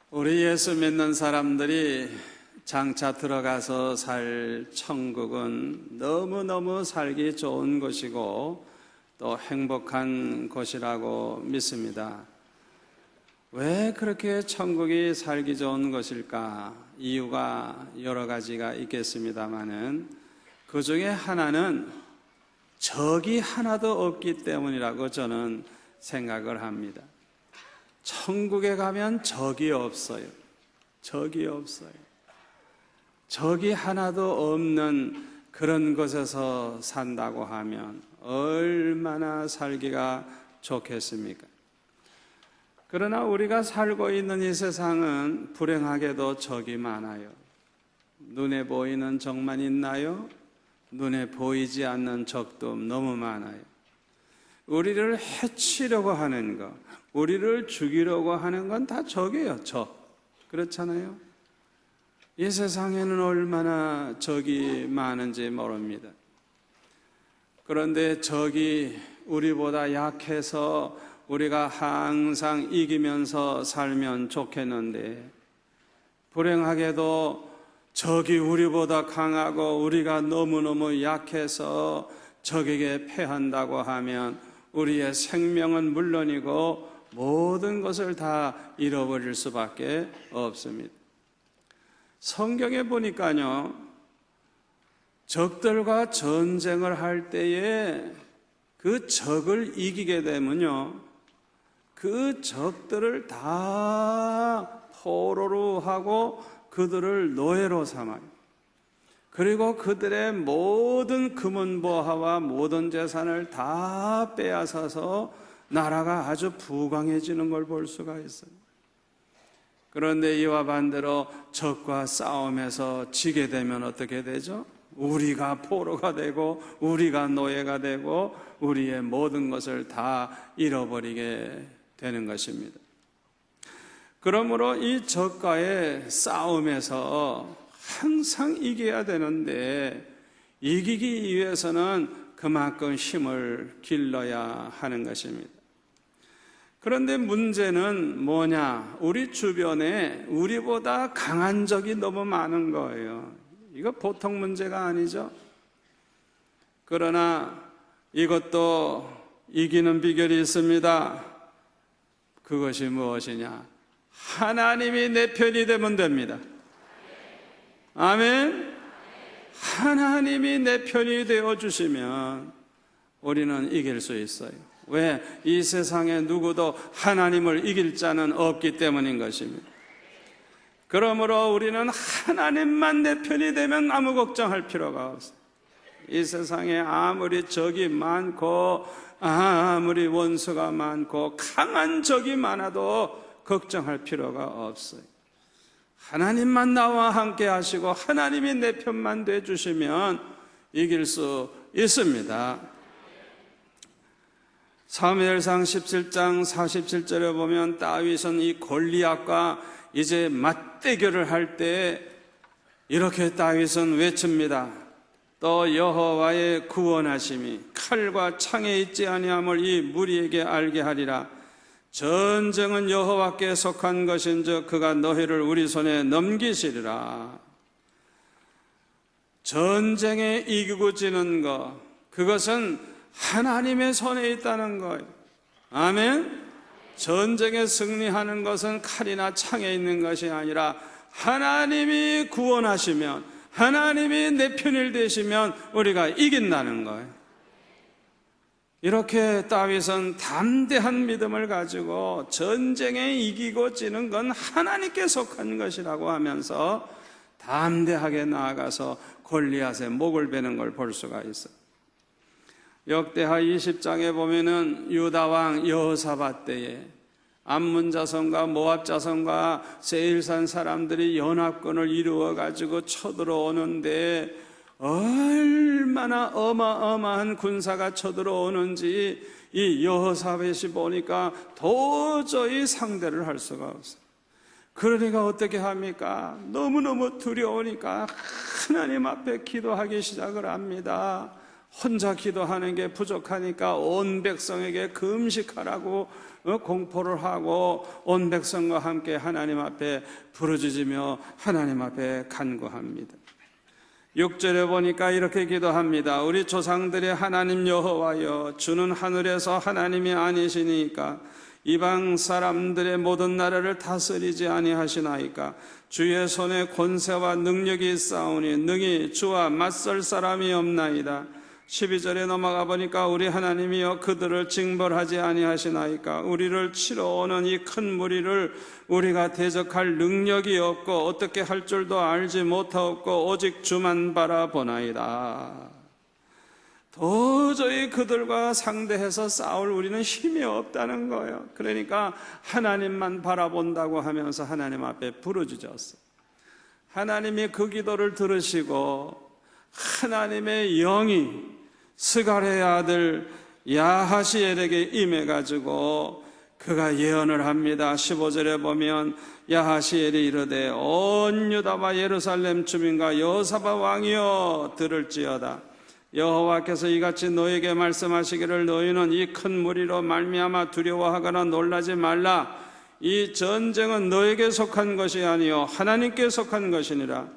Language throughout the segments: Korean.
우리 예수 믿는 사람들이 장차 들어가서 살 천국은 너무너무 살기 좋은 곳이고 또 행복한 곳이라고 믿습니다. 왜 그렇게 천국이 살기 좋은 것일까? 이유가 여러 가지가 있겠습니다마는 그 중에 하나는 적이 하나도 없기 때문이라고 저는 생각을 합니다. 천국에 가면 적이 없어요. 적이 없어요. 적이 하나도 없는 그런 곳에서 산다고 하면 얼마나 살기가 좋겠습니까? 그러나 우리가 살고 있는 이 세상은 불행하게도 적이 많아요. 눈에 보이는 적만 있나요? 눈에 보이지 않는 적도 너무 많아요. 우리를 해치려고 하는 것, 우리를 죽이려고 하는 건 다 적이에요. 적. 그렇잖아요? 이 세상에는 얼마나 적이 많은지 모릅니다. 그런데 적이 우리보다 약해서 우리가 항상 이기면서 살면 좋겠는데, 불행하게도 적이 우리보다 강하고 우리가 너무너무 약해서 적에게 패한다고 하면 우리의 생명은 물론이고 모든 것을 다 잃어버릴 수밖에 없습니다. 성경에 보니까요, 적들과 전쟁을 할 때에 그 적을 이기게 되면요, 그 적들을 다 포로로 하고 그들을 노예로 삼아요. 그리고 그들의 모든 금은보화와 모든 재산을 다 빼앗아서 나라가 아주 부강해지는 걸 볼 수가 있어요. 그런데 이와 반대로 적과 싸움에서 지게 되면 어떻게 되죠? 우리가 포로가 되고 우리가 노예가 되고 우리의 모든 것을 다 잃어버리게 되는 것입니다. 그러므로 이 적과의 싸움에서 항상 이겨야 되는데, 이기기 위해서는 그만큼 힘을 길러야 하는 것입니다. 그런데 문제는 뭐냐? 우리 주변에 우리보다 강한 적이 너무 많은 거예요. 이거 보통 문제가 아니죠. 그러나 이것도 이기는 비결이 있습니다. 그것이 무엇이냐? 하나님이 내 편이 되면 됩니다. 아멘. 하나님이 내 편이 되어주시면 우리는 이길 수 있어요. 왜? 이 세상에 누구도 하나님을 이길 자는 없기 때문인 것입니다. 그러므로 우리는 하나님만 내 편이 되면 아무 걱정할 필요가 없어요. 이 세상에 아무리 적이 많고 아무리 원수가 많고 강한 적이 많아도 걱정할 필요가 없어요. 하나님만 나와 함께 하시고 하나님이 내 편만 돼주시면 이길 수 있습니다. 사무엘상 17장 47절에 보면 다윗은 이 골리앗과 이제 맞대결을 할 때 이렇게 다윗은 외칩니다. 또 여호와의 구원하심이 칼과 창에 있지 아니함을 이 무리에게 알게 하리라. 전쟁은 여호와께 속한 것인즉 그가 너희를 우리 손에 넘기시리라. 전쟁에 이기고 지는 것, 그것은 하나님의 손에 있다는 거예요. 아멘. 전쟁에 승리하는 것은 칼이나 창에 있는 것이 아니라 하나님이 구원하시면, 하나님이 내 편을 되시면 우리가 이긴다는 거예요. 이렇게 다윗은 담대한 믿음을 가지고 전쟁에 이기고 지는 건 하나님께 속한 것이라고 하면서 담대하게 나아가서 골리앗의 목을 베는 걸 볼 수가 있어요. 역대하 20장에 보면은 유다 왕 여호사밧 때에 암몬 자손과 모압 자손과 세일산 사람들이 연합군을 이루어 가지고 쳐들어오는데 얼마나 어마어마한 군사가 쳐들어오는지 이 여호사밧이 보니까 도저히 상대를 할 수가 없어요. 그러니까 어떻게 합니까? 너무너무 두려우니까 하나님 앞에 기도하기 시작을 합니다. 혼자 기도하는 게 부족하니까 온 백성에게 금식하라고 공포를 하고 온 백성과 함께 하나님 앞에 부르짖으며 하나님 앞에 간구합니다. 6절에 보니까 이렇게 기도합니다. 우리 조상들의 하나님 여호와여, 주는 하늘에서 하나님이 아니시니까 이방 사람들의 모든 나라를 다스리지 아니하시나이까. 주의 손에 권세와 능력이 있사오니 능히 주와 맞설 사람이 없나이다. 12절에 넘어가 보니까 우리 하나님이여, 그들을 징벌하지 아니하시나이까. 우리를 치러 오는 이 큰 무리를 우리가 대적할 능력이 없고 어떻게 할 줄도 알지 못하옵고 오직 주만 바라보나이다. 도저히 그들과 상대해서 싸울 우리는 힘이 없다는 거예요. 그러니까 하나님만 바라본다고 하면서 하나님 앞에 부르짖었어요. 하나님이 그 기도를 들으시고 하나님의 영이 스가랴의 아들 야하시엘에게 임해가지고 그가 예언을 합니다. 15절에 보면 야하시엘이 이르되 온 유다와 예루살렘 주민과 여호사밧 왕이여 들을지어다. 여호와께서 이같이 너에게 말씀하시기를 너희는 이 큰 무리로 말미암아 두려워하거나 놀라지 말라. 이 전쟁은 너에게 속한 것이 아니요 하나님께 속한 것이니라.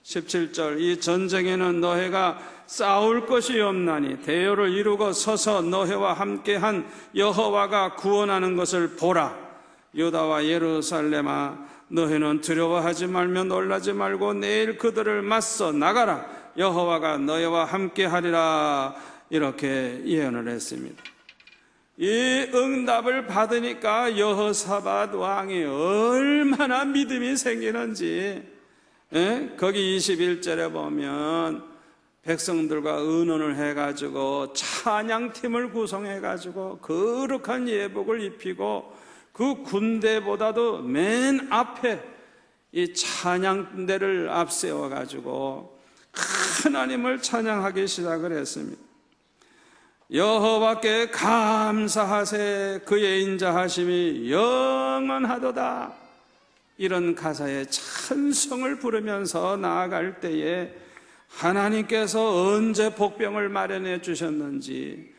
17절 이 전쟁에는 너희가 싸울 것이 없나니 대요를 이루고 서서 너희와 함께한 여호와가 구원하는 것을 보라. 유다와 예루살렘아, 너희는 두려워하지 말며 놀라지 말고 내일 그들을 맞서 나가라. 여호와가 너희와 함께하리라. 이렇게 예언을 했습니다. 이 응답을 받으니까 여호사밧 왕이 얼마나 믿음이 생기는지, 거기 21절에 보면 백성들과 의논을 해가지고 찬양팀을 구성해가지고 거룩한 예복을 입히고 그 군대보다도 맨 앞에 이 찬양대를 앞세워가지고 하나님을 찬양하기 시작을 했습니다. 여호와께 감사하세, 그의 인자하심이 영원하도다. 이런 가사의 찬송을 부르면서 나아갈 때에 하나님께서 언제 복병을 마련해 주셨는지,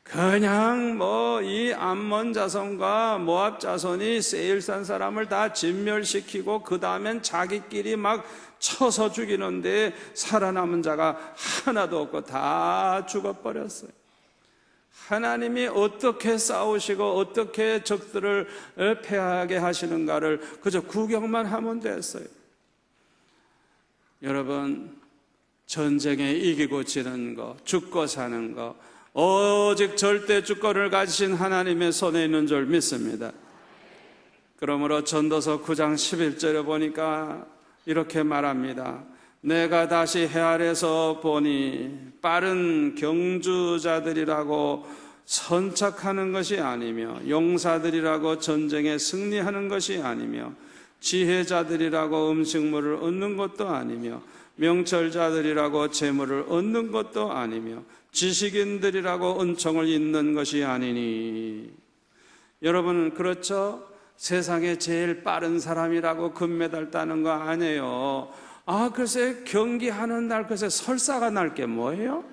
그냥 이 암몬 자손과 모압 자손이 세일산 사람을 다 진멸시키고 그 다음엔 자기끼리 막 쳐서 죽이는데 살아남은 자가 하나도 없고 다 죽어버렸어요. 하나님이 어떻게 싸우시고 어떻게 적들을 패하게 하시는가를 그저 구경만 하면 됐어요. 여러분, 전쟁에 이기고 지는 거, 죽고 사는 거, 오직 절대 주권을 가지신 하나님의 손에 있는 줄 믿습니다. 그러므로 전도서 9장 11절에 보니까 이렇게 말합니다. 내가 다시 해 아래서 보니 빠른 경주자들이라고 선착하는 것이 아니며 용사들이라고 전쟁에 승리하는 것이 아니며 지혜자들이라고 음식물을 얻는 것도 아니며 명철자들이라고 재물을 얻는 것도 아니며 지식인들이라고 은총을 잇는 것이 아니니. 여러분, 그렇죠? 세상에 제일 빠른 사람이라고 금메달 따는 거 아니에요. 글쎄 경기하는 날 글쎄 설사가 날 게 뭐예요?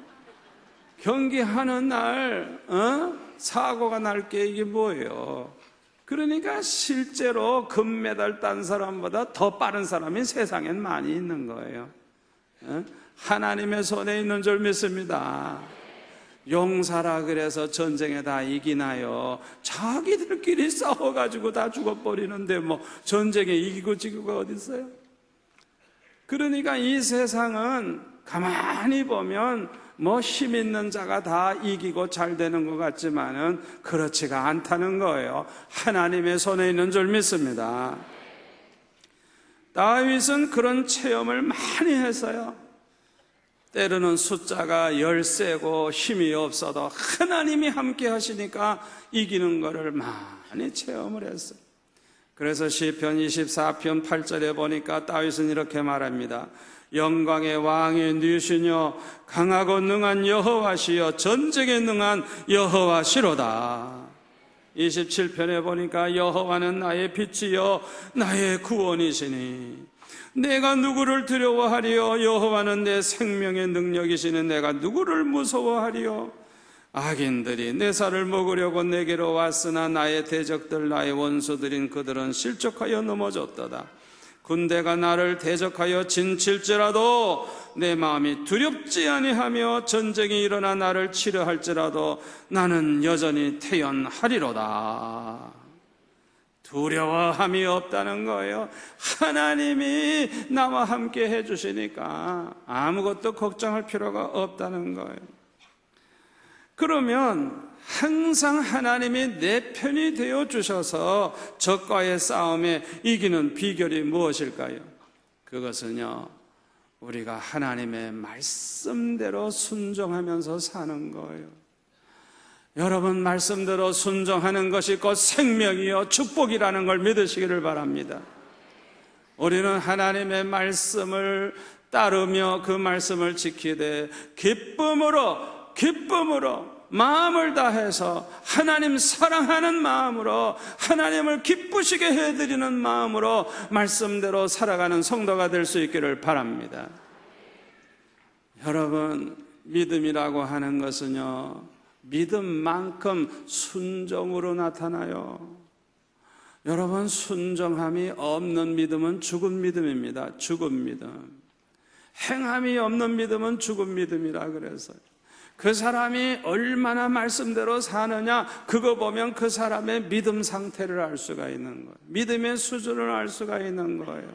경기하는 날 사고가 날 게 이게 뭐예요? 그러니까 실제로 금메달 딴 사람보다 더 빠른 사람이 세상엔 많이 있는 거예요. 하나님의 손에 있는 줄 믿습니다. 용사라 그래서 전쟁에 다 이기나요? 자기들끼리 싸워가지고 다 죽어버리는데 전쟁에 이기고 지고가 어디 있어요? 그러니까 이 세상은 가만히 보면 힘 있는 자가 다 이기고 잘 되는 것 같지만은 그렇지가 않다는 거예요. 하나님의 손에 있는 줄 믿습니다. 다윗은 그런 체험을 많이 했어요. 때로는 숫자가 13고 힘이 없어도 하나님이 함께 하시니까 이기는 것을 많이 체험을 했어요. 그래서 시편 24편 8절에 보니까 다윗은 이렇게 말합니다. 영광의 왕의 누시며 강하고 능한 여호와시여 전쟁에 능한 여호와시로다. 27편에 보니까 여호와는 나의 빛이요 나의 구원이시니 내가 누구를 두려워하리요? 여호와는 내 생명의 능력이시니 내가 누구를 무서워하리요? 악인들이 내 살을 먹으려고 내게로 왔으나 나의 대적들 나의 원수들인 그들은 실족하여 넘어졌도다. 군대가 나를 대적하여 진칠지라도 내 마음이 두렵지 아니하며 전쟁이 일어나 나를 치려 할지라도 나는 여전히 태연하리로다. 두려워함이 없다는 거예요. 하나님이 나와 함께 해주시니까 아무것도 걱정할 필요가 없다는 거예요. 그러면 항상 하나님이 내 편이 되어 주셔서 적과의 싸움에 이기는 비결이 무엇일까요? 그것은요, 우리가 하나님의 말씀대로 순종하면서 사는 거예요. 여러분, 말씀대로 순종하는 것이 곧 생명이요 축복이라는 걸 믿으시기를 바랍니다. 우리는 하나님의 말씀을 따르며 그 말씀을 지키되 기쁨으로 마음을 다해서 하나님 사랑하는 마음으로 하나님을 기쁘시게 해드리는 마음으로 말씀대로 살아가는 성도가 될 수 있기를 바랍니다. 여러분, 믿음이라고 하는 것은요, 믿음만큼 순종으로 나타나요. 여러분, 순종함이 없는 믿음은 죽은 믿음입니다. 죽은 믿음. 행함이 없는 믿음은 죽은 믿음이라 그래서요. 그 사람이 얼마나 말씀대로 사느냐, 그거 보면 그 사람의 믿음 상태를 알 수가 있는 거예요. 믿음의 수준을 알 수가 있는 거예요.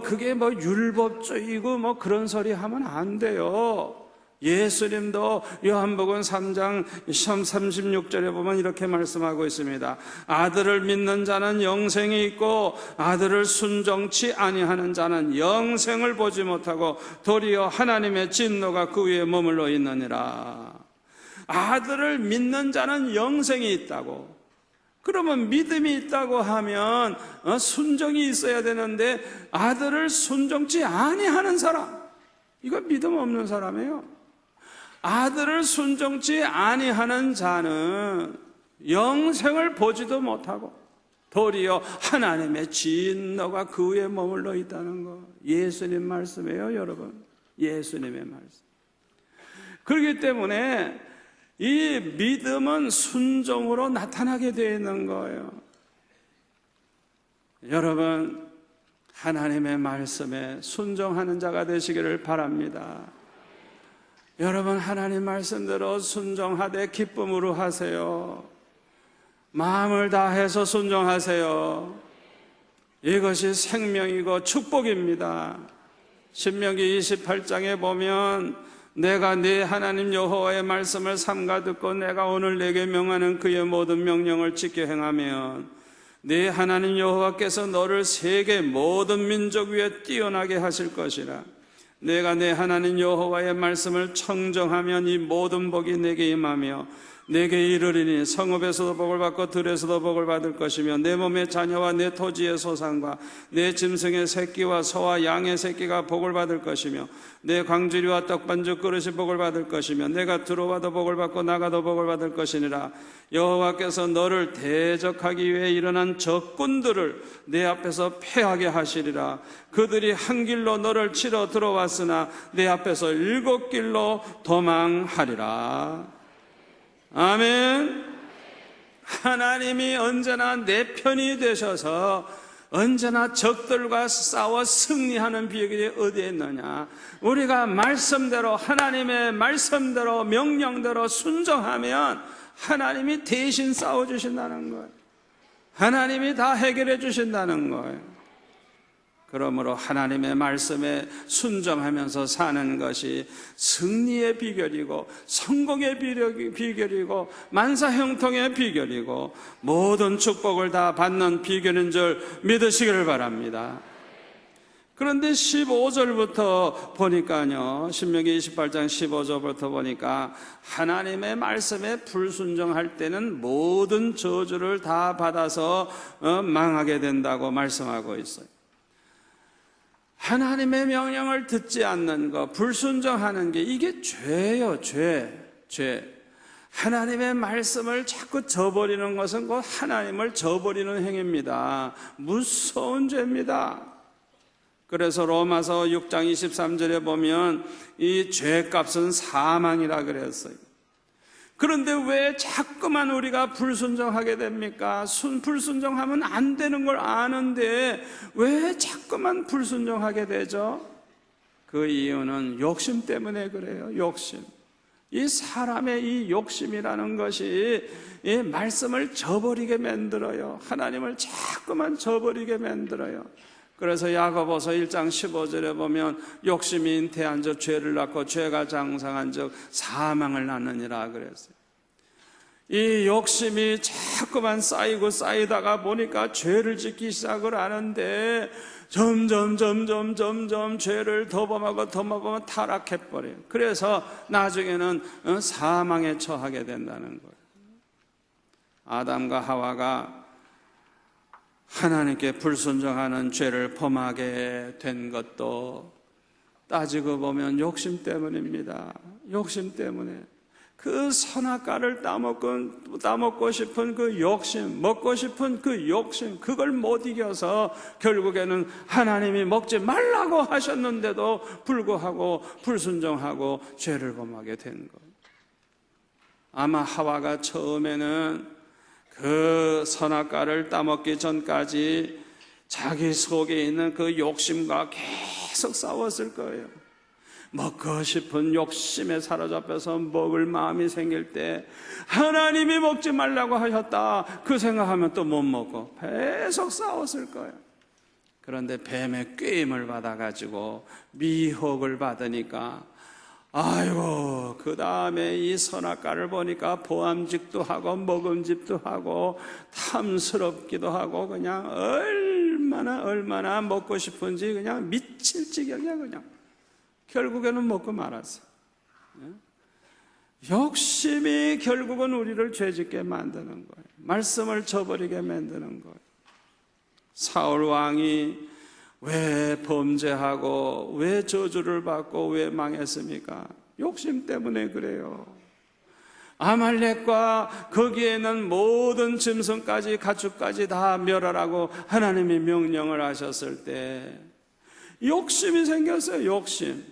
그게 율법주의고 그런 소리 하면 안 돼요. 예수님도 요한복음 3장 36절에 보면 이렇게 말씀하고 있습니다. 아들을 믿는 자는 영생이 있고 아들을 순종치 아니하는 자는 영생을 보지 못하고 도리어 하나님의 진노가 그 위에 머물러 있느니라. 아들을 믿는 자는 영생이 있다고. 그러면 믿음이 있다고 하면 순종이 있어야 되는데 아들을 순종치 아니하는 사람, 이거 믿음 없는 사람이에요. 아들을 순종치 아니하는 자는 영생을 보지도 못하고 도리어 하나님의 진노가 그 위에 머물러 있다는 거. 예수님 말씀이에요, 여러분. 예수님의 말씀. 그렇기 때문에 이 믿음은 순종으로 나타나게 되어 있는 거예요. 여러분, 하나님의 말씀에 순종하는 자가 되시기를 바랍니다. 여러분, 하나님 말씀대로 순종하되 기쁨으로 하세요. 마음을 다해서 순종하세요. 이것이 생명이고 축복입니다. 신명기 28장에 보면 내가 네 하나님 여호와의 말씀을 삼가 듣고 내가 오늘 내게 명하는 그의 모든 명령을 지켜 행하면 네 하나님 여호와께서 너를 세계 모든 민족 위에 뛰어나게 하실 것이라. 내가 내 하나님 여호와의 말씀을 청정하면 이 모든 복이 내게 임하며 내게 이르리니 성읍에서도 복을 받고 들에서도 복을 받을 것이며 내 몸의 자녀와 내 토지의 소산과 내 짐승의 새끼와 소와 양의 새끼가 복을 받을 것이며 내 광주리와 떡반죽 그릇이 복을 받을 것이며 내가 들어와도 복을 받고 나가도 복을 받을 것이니라. 여호와께서 너를 대적하기 위해 일어난 적군들을 내 앞에서 패하게 하시리라. 그들이 한 길로 너를 치러 들어왔으나 내 앞에서 7길로 도망하리라. 아멘. 하나님이 언제나 내 편이 되셔서 언제나 적들과 싸워 승리하는 비결이 어디에 있느냐? 우리가 말씀대로, 하나님의 말씀대로, 명령대로 순종하면 하나님이 대신 싸워주신다는 거예요. 하나님이 다 해결해 주신다는 거예요. 그러므로 하나님의 말씀에 순종하면서 사는 것이 승리의 비결이고 성공의 비결이고 만사형통의 비결이고 모든 축복을 다 받는 비결인 줄 믿으시기를 바랍니다. 그런데 15절부터 보니까요, 신명기 28장 15절부터 보니까 하나님의 말씀에 불순종할 때는 모든 저주를 다 받아서 망하게 된다고 말씀하고 있어요. 하나님의 명령을 듣지 않는 것, 불순종하는 게 이게 죄예요. 죄. 하나님의 말씀을 자꾸 저버리는 것은 곧 하나님을 저버리는 행위입니다. 무서운 죄입니다. 그래서 로마서 6장 23절에 보면 이 죄값은 사망이라 그랬어요. 그런데 왜 자꾸만 우리가 불순종하게 됩니까? 불순종하면 안 되는 걸 아는데 왜 자꾸만 불순종하게 되죠? 그 이유는 욕심 때문에 그래요. 욕심. 이 사람의 이 욕심이라는 것이 이 말씀을 저버리게 만들어요. 하나님을 자꾸만 저버리게 만들어요. 그래서 야고보서 1장 15절에 보면 욕심이 잉태한 적 죄를 낳고 죄가 장성한 적 사망을 낳느니라 그랬어요. 이 욕심이 자꾸만 쌓이고 쌓이다가 보니까 죄를 짓기 시작을 하는데 점점 죄를 더 범하면 타락해버려요. 그래서 나중에는 사망에 처하게 된다는 거예요. 아담과 하와가 하나님께 불순종하는 죄를 범하게 된 것도 따지고 보면 욕심 때문입니다. 욕심 때문에. 그 선악과를 따먹고 싶은 그 욕심, 먹고 싶은 그 욕심, 그걸 못 이겨서 결국에는 하나님이 먹지 말라고 하셨는데도 불구하고 불순종하고 죄를 범하게 된 거예요. 아마 하와가 처음에는 그 선악과를 따먹기 전까지 자기 속에 있는 그 욕심과 계속 싸웠을 거예요. 먹고 싶은 욕심에 사로잡혀서 먹을 마음이 생길 때 하나님이 먹지 말라고 하셨다 그 생각하면 또 못 먹고 계속 싸웠을 거예요. 그런데 뱀의 꾀임을 받아가지고 미혹을 받으니까 아이고 그 다음에 이 선악과를 보니까 보암직도 하고 먹음직도 하고 탐스럽기도 하고 그냥 얼마나 먹고 싶은지 그냥 미칠 지경이야. 그냥 결국에는 먹고 말았어요. 욕심이 결국은 우리를 죄짓게 만드는 거예요. 말씀을 저버리게 만드는 거예요. 사울 왕이 왜 범죄하고 왜 저주를 받고 왜 망했습니까? 욕심 때문에 그래요. 아말렉과 거기에는 모든 짐승까지 가축까지 다 멸하라고 하나님이 명령을 하셨을 때 욕심이 생겼어요. 욕심.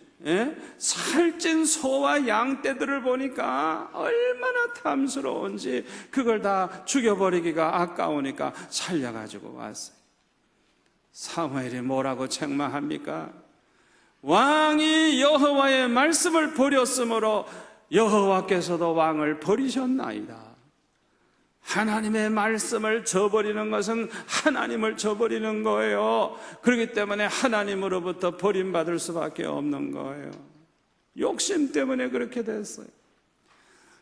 살찐 소와 양떼들을 보니까 얼마나 탐스러운지 그걸 다 죽여버리기가 아까우니까 살려가지고 왔어요. 사무엘이 뭐라고 책망합니까? 왕이 여호와의 말씀을 버렸으므로 여호와께서도 왕을 버리셨나이다. 하나님의 말씀을 저버리는 것은 하나님을 저버리는 거예요. 그렇기 때문에 하나님으로부터 버림받을 수밖에 없는 거예요. 욕심 때문에 그렇게 됐어요.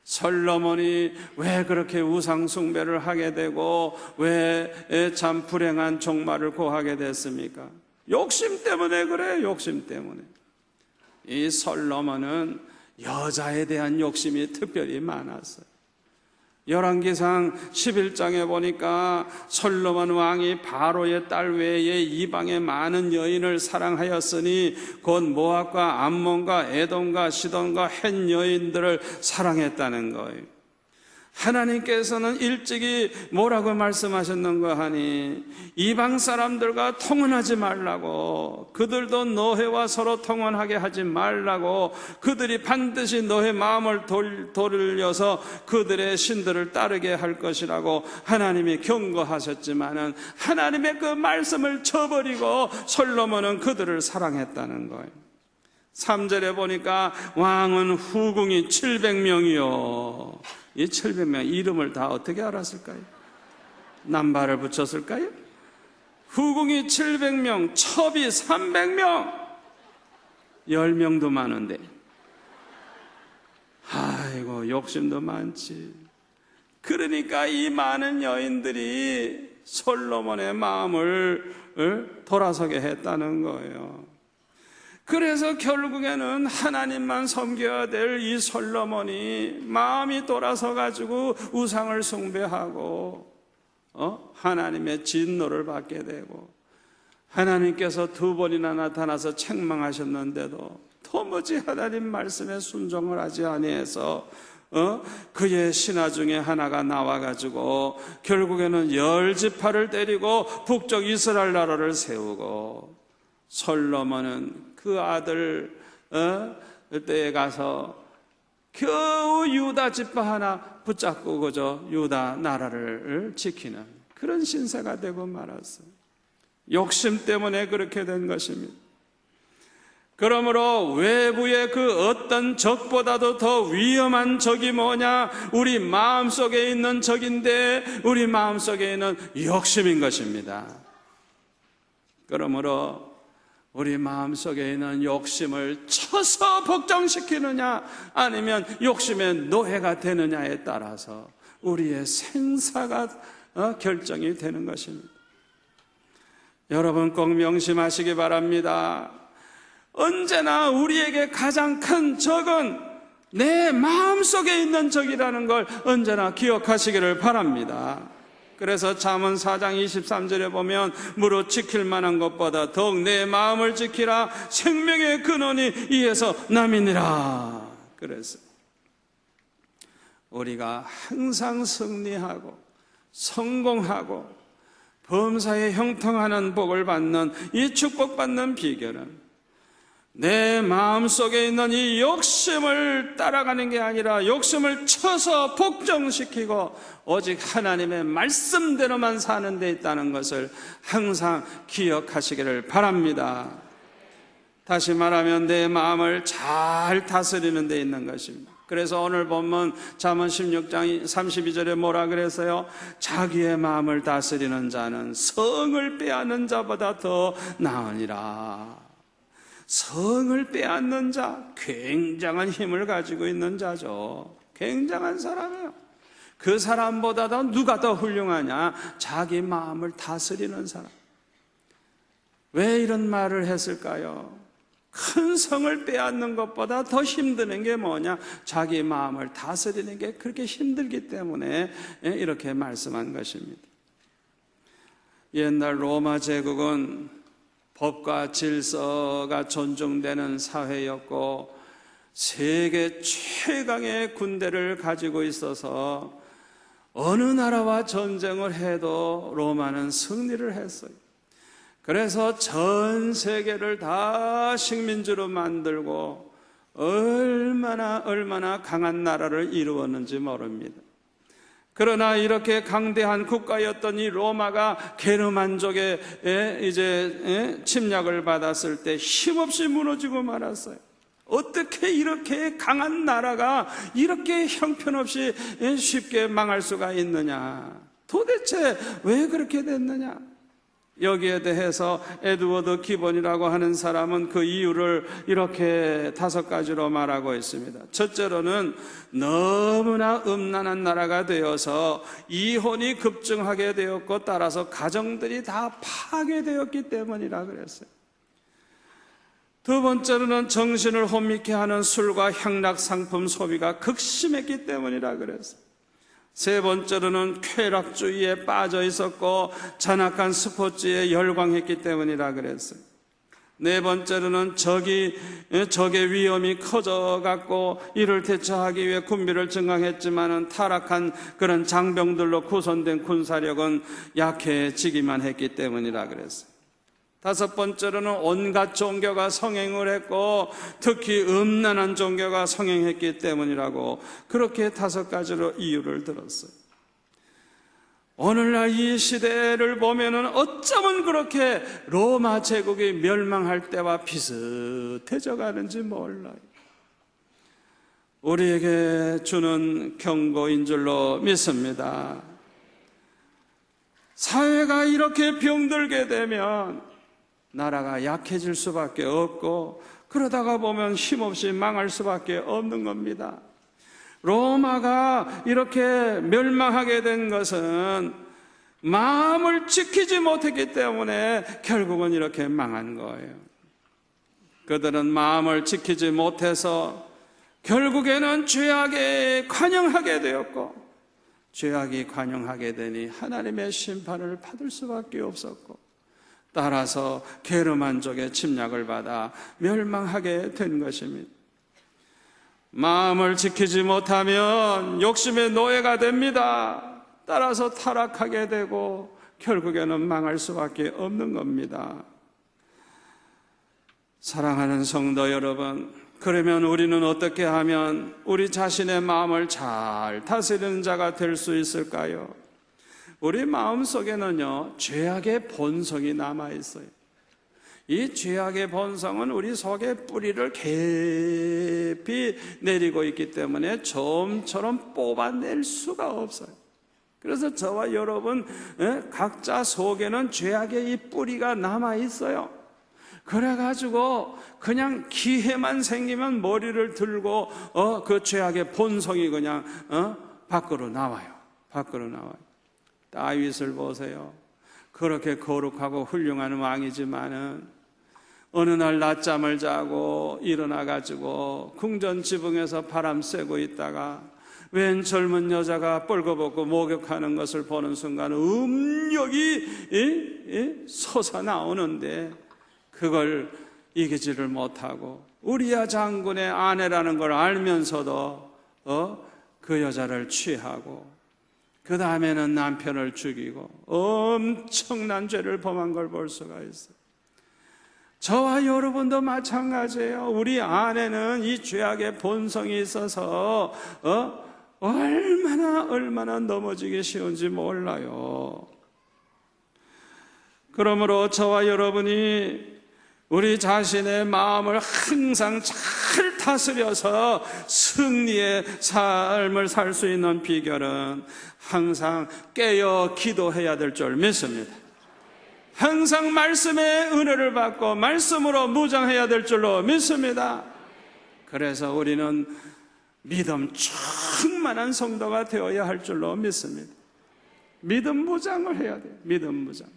솔로몬이 왜 그렇게 우상 숭배를 하게 되고 왜 참 불행한 종말을 고하게 됐습니까? 욕심 때문에 그래요. 욕심 때문에. 이 솔로몬은 여자에 대한 욕심이 특별히 많았어요. 열왕기상 11장에 보니까 솔로몬 왕이 바로의 딸 외에 이방의 많은 여인을 사랑하였으니 곧 모압과 암몬과 에돔과 시돈과 헷 여인들을 사랑했다는 거예요. 하나님께서는 일찍이 뭐라고 말씀하셨는가 하니 이방 사람들과 통혼하지 말라고, 그들도 너희와 서로 통혼하게 하지 말라고, 그들이 반드시 너희 마음을 돌려서 그들의 신들을 따르게 할 것이라고 하나님이 경고하셨지만은 하나님의 그 말씀을 저버리고 솔로몬은 그들을 사랑했다는 거예요. 3절에 보니까 왕은 후궁이 700명이요. 이 700명 이름을 다 어떻게 알았을까요? 남발을 붙였을까요? 후궁이 700명, 첩이 300명, 10명도 많은데 아이고 욕심도 많지. 그러니까 이 많은 여인들이 솔로몬의 마음을 돌아서게 했다는 거예요. 그래서 결국에는 하나님만 섬겨야 될 이 솔로몬이 마음이 돌아서 가지고 우상을 숭배하고 하나님의 진노를 받게 되고, 하나님께서 2번이나 나타나서 책망하셨는데도 도무지 하나님 말씀에 순종을 하지 아니해서 그의 신하 중에 하나가 나와가지고 결국에는 10지파를 때리고 북쪽 이스라엘 나라를 세우고 솔로몬은 그 아들 때에 가서 겨우 유다 지파 하나 붙잡고 그저 유다 나라를 지키는 그런 신세가 되고 말았어요. 욕심 때문에 그렇게 된 것입니다. 그러므로 외부의 그 어떤 적보다도 더 위험한 적이 뭐냐? 우리 마음속에 있는 적인데 우리 마음속에 있는 욕심인 것입니다. 그러므로 우리 마음속에 있는 욕심을 쳐서 복종시키느냐 아니면 욕심의 노예가 되느냐에 따라서 우리의 생사가 결정이 되는 것입니다. 여러분 꼭 명심하시기 바랍니다. 언제나 우리에게 가장 큰 적은 내 마음속에 있는 적이라는 걸 언제나 기억하시기를 바랍니다. 그래서 잠언 4장 23절에 보면 무릇 지킬 만한 것보다 더욱 내 마음을 지키라 생명의 근원이 이에서 남이니라. 그래서 우리가 항상 승리하고 성공하고 범사에 형통하는 복을 받는 이 축복받는 비결은 내 마음속에 있는 이 욕심을 따라가는 게 아니라 욕심을 쳐서 복종시키고 오직 하나님의 말씀대로만 사는 데 있다는 것을 항상 기억하시기를 바랍니다. 다시 말하면 내 마음을 잘 다스리는 데 있는 것입니다. 그래서 오늘 본문 잠언 16장 32절에 뭐라 그랬어요? 자기의 마음을 다스리는 자는 성을 빼앗는 자보다 더 나으니라. 성을 빼앗는 자, 굉장한 힘을 가지고 있는 자죠. 굉장한 사람이에요. 그 사람보다도 누가 더 훌륭하냐? 자기 마음을 다스리는 사람. 왜 이런 말을 했을까요? 큰 성을 빼앗는 것보다 더 힘드는 게 뭐냐? 자기 마음을 다스리는 게 그렇게 힘들기 때문에 이렇게 말씀한 것입니다. 옛날 로마 제국은 법과 질서가 존중되는 사회였고 세계 최강의 군대를 가지고 있어서 어느 나라와 전쟁을 해도 로마는 승리를 했어요. 그래서 전 세계를 다 식민지로 만들고 얼마나 강한 나라를 이루었는지 모릅니다. 그러나 이렇게 강대한 국가였던 이 로마가 게르만족의 이제 침략을 받았을 때 힘없이 무너지고 말았어요. 어떻게 이렇게 강한 나라가 이렇게 형편없이 쉽게 망할 수가 있느냐? 도대체 왜 그렇게 됐느냐? 여기에 대해서 에드워드 기본이라고 하는 사람은 그 이유를 이렇게 5가지로 말하고 있습니다. 첫째로는 너무나 음란한 나라가 되어서 이혼이 급증하게 되었고 따라서 가정들이 다 파괴되었기 때문이라 그랬어요. 두 번째로는 정신을 혼미케 하는 술과 향락 상품 소비가 극심했기 때문이라 그랬어요. 세 번째로는 쾌락주의에 빠져 있었고 잔악한 스포츠에 열광했기 때문이라 그랬어요. 네 번째로는 적의 위험이 커져갖고 이를 대처하기 위해 군비를 증강했지만은 타락한 그런 장병들로 구성된 군사력은 약해지기만 했기 때문이라 그랬어요. 다섯 번째로는 온갖 종교가 성행을 했고 특히 음란한 종교가 성행했기 때문이라고 그렇게 5가지로 이유를 들었어요. 오늘날 이 시대를 보면은 어쩌면 그렇게 로마 제국이 멸망할 때와 비슷해져 가는지 몰라요. 우리에게 주는 경고인 줄로 믿습니다. 사회가 이렇게 병들게 되면 나라가 약해질 수밖에 없고 그러다가 보면 힘없이 망할 수밖에 없는 겁니다. 로마가 이렇게 멸망하게 된 것은 마음을 지키지 못했기 때문에 결국은 이렇게 망한 거예요. 그들은 마음을 지키지 못해서 결국에는 죄악에 관영하게 되었고 죄악이 관영하게 되니 하나님의 심판을 받을 수밖에 없었고 따라서 게르만족의 침략을 받아 멸망하게 된 것입니다. 마음을 지키지 못하면 욕심의 노예가 됩니다. 따라서 타락하게 되고 결국에는 망할 수밖에 없는 겁니다. 사랑하는 성도 여러분, 그러면 우리는 어떻게 하면 우리 자신의 마음을 잘 다스리는 자가 될 수 있을까요? 우리 마음 속에는요, 죄악의 본성이 남아있어요. 이 죄악의 본성은 우리 속에 뿌리를 깊이 내리고 있기 때문에 좀처럼 뽑아낼 수가 없어요. 그래서 저와 여러분 각자 속에는 죄악의 이 뿌리가 남아있어요. 그래가지고 그냥 기회만 생기면 머리를 들고 그 죄악의 본성이 그냥 밖으로 나와요. 밖으로 나와요. 다윗을 보세요. 그렇게 거룩하고 훌륭한 왕이지만은 어느 날 낮잠을 자고 일어나가지고 궁전 지붕에서 바람 쐬고 있다가 웬 젊은 여자가 뻘거벗고 목욕하는 것을 보는 순간 음욕이 솟아나오는데 그걸 이기지를 못하고 우리야 장군의 아내라는 걸 알면서도 그 여자를 취하고 그 다음에는 남편을 죽이고 엄청난 죄를 범한 걸 볼 수가 있어요. 저와 여러분도 마찬가지예요. 우리 안에는 이 죄악의 본성이 있어서 얼마나 넘어지기 쉬운지 몰라요. 그러므로 저와 여러분이 우리 자신의 마음을 항상 잘 다스려서 승리의 삶을 살 수 있는 비결은 항상 깨어 기도해야 될 줄 믿습니다. 항상 말씀의 은혜를 받고 말씀으로 무장해야 될 줄로 믿습니다. 그래서 우리는 믿음 충만한 성도가 되어야 할 줄로 믿습니다. 믿음 무장을 해야 돼요. 믿음 무장.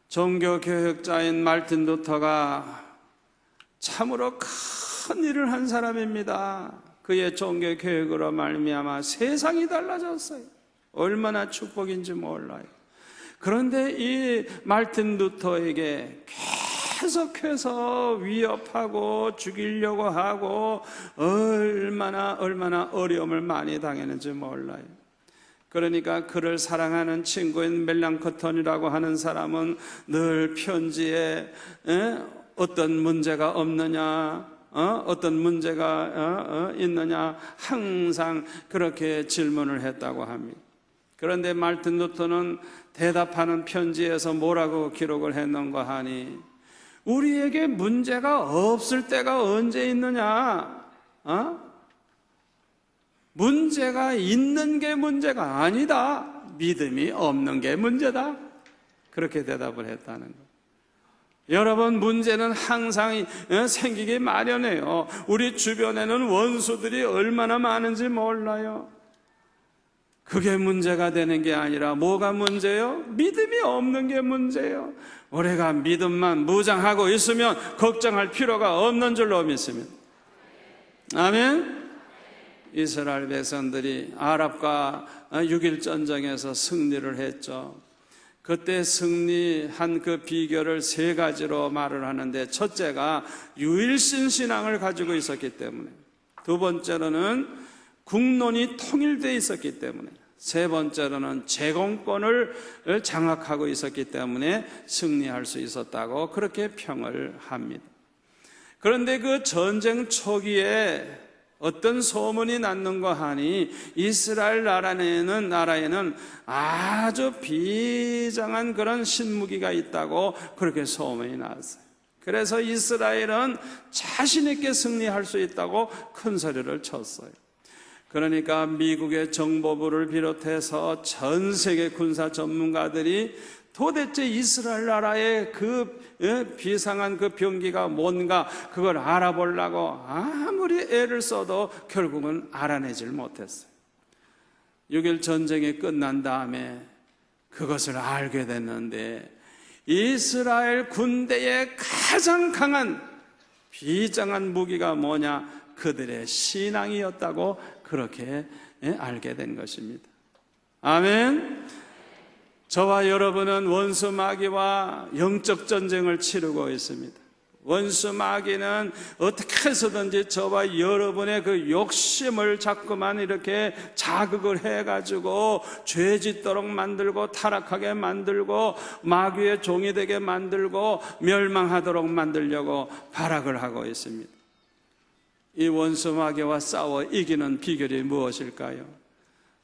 종교교육자인 말틴 루터가 참으로 큰 일을 한 사람입니다. 그의 종교교육으로 말미암아 세상이 달라졌어요. 얼마나 축복인지 몰라요. 그런데 이 말틴 루터에게 계속해서 위협하고 죽이려고 하고 얼마나 어려움을 많이 당했는지 몰라요. 그러니까 그를 사랑하는 친구인 멜랑커턴이라고 하는 사람은 늘 편지에 어떤 문제가 없느냐, 어떤 문제가 있느냐 항상 그렇게 질문을 했다고 합니다. 그런데 말틴 루터는 대답하는 편지에서 뭐라고 기록을 했는가 하니 우리에게 문제가 없을 때가 언제 있느냐? 문제가 있는 게 문제가 아니다. 믿음이 없는 게 문제다. 그렇게 대답을 했다는 거예요. 여러분, 문제는 항상 생기기 마련해요. 우리 주변에는 원수들이 얼마나 많은지 몰라요. 그게 문제가 되는 게 아니라 뭐가 문제예요? 믿음이 없는 게 문제예요. 우리가 믿음만 무장하고 있으면 걱정할 필요가 없는 줄로 믿습니다. 아멘. 이스라엘 백성들이 아랍과 6.1 전쟁에서 승리를 했죠. 그때 승리한 그 비결을 세 가지로 말을 하는데, 첫째가 유일신 신앙을 가지고 있었기 때문에, 두 번째로는 국론이 통일되어 있었기 때문에, 세 번째로는 제공권을 장악하고 있었기 때문에 승리할 수 있었다고 그렇게 평을 합니다. 그런데 그 전쟁 초기에 어떤 소문이 났는가 하니 이스라엘 나라에는 아주 비장한 그런 신무기가 있다고 그렇게 소문이 났어요. 그래서 이스라엘은 자신 있게 승리할 수 있다고 큰 소리를 쳤어요. 그러니까 미국의 정보부를 비롯해서 전 세계 군사 전문가들이 도대체 이스라엘 나라의 그 비상한 그 병기가 뭔가 그걸 알아보려고 아무리 애를 써도 결국은 알아내질 못했어요. 6.1 전쟁이 끝난 다음에 그것을 알게 됐는데, 이스라엘 군대의 가장 강한 비장한 무기가 뭐냐? 그들의 신앙이었다고 그렇게 알게 된 것입니다. 아멘. 저와 여러분은 원수 마귀와 영적 전쟁을 치르고 있습니다. 원수 마귀는 어떻게 해서든지 저와 여러분의 그 욕심을 자꾸만 이렇게 자극을 해가지고 죄 짓도록 만들고 타락하게 만들고 마귀의 종이 되게 만들고 멸망하도록 만들려고 발악을 하고 있습니다. 이 원수 마귀와 싸워 이기는 비결이 무엇일까요?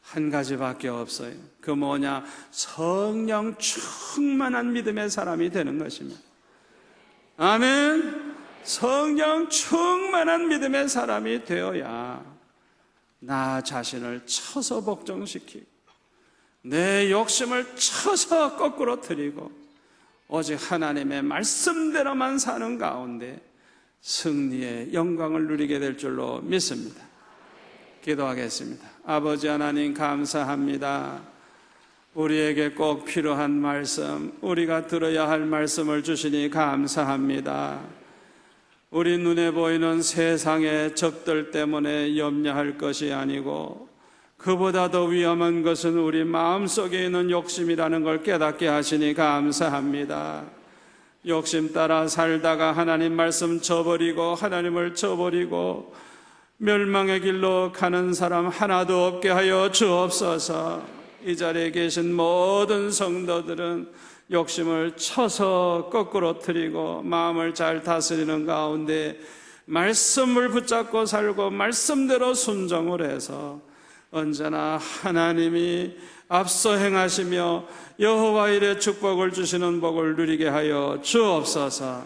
한 가지밖에 없어요. 그 뭐냐? 성령 충만한 믿음의 사람이 되는 것입니다. 아멘. 성령 충만한 믿음의 사람이 되어야 나 자신을 쳐서 복종시키고 내 욕심을 쳐서 거꾸로 틀리고 오직 하나님의 말씀대로만 사는 가운데 승리의 영광을 누리게 될 줄로 믿습니다. 기도하겠습니다. 아버지 하나님 감사합니다. 우리에게 꼭 필요한 말씀, 우리가 들어야 할 말씀을 주시니 감사합니다. 우리 눈에 보이는 세상의 적들 때문에 염려할 것이 아니고 그보다 더 위험한 것은 우리 마음속에 있는 욕심이라는 걸 깨닫게 하시니 감사합니다. 욕심 따라 살다가 하나님 말씀 저버리고 하나님을 저버리고 멸망의 길로 가는 사람 하나도 없게 하여 주옵소서. 이 자리에 계신 모든 성도들은 욕심을 쳐서 거꾸로 틀리고 마음을 잘 다스리는 가운데 말씀을 붙잡고 살고 말씀대로 순종을 해서 언제나 하나님이 앞서 행하시며 여호와 일의 축복을 주시는 복을 누리게 하여 주옵소서.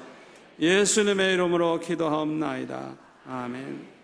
예수님의 이름으로 기도하옵나이다. 아멘.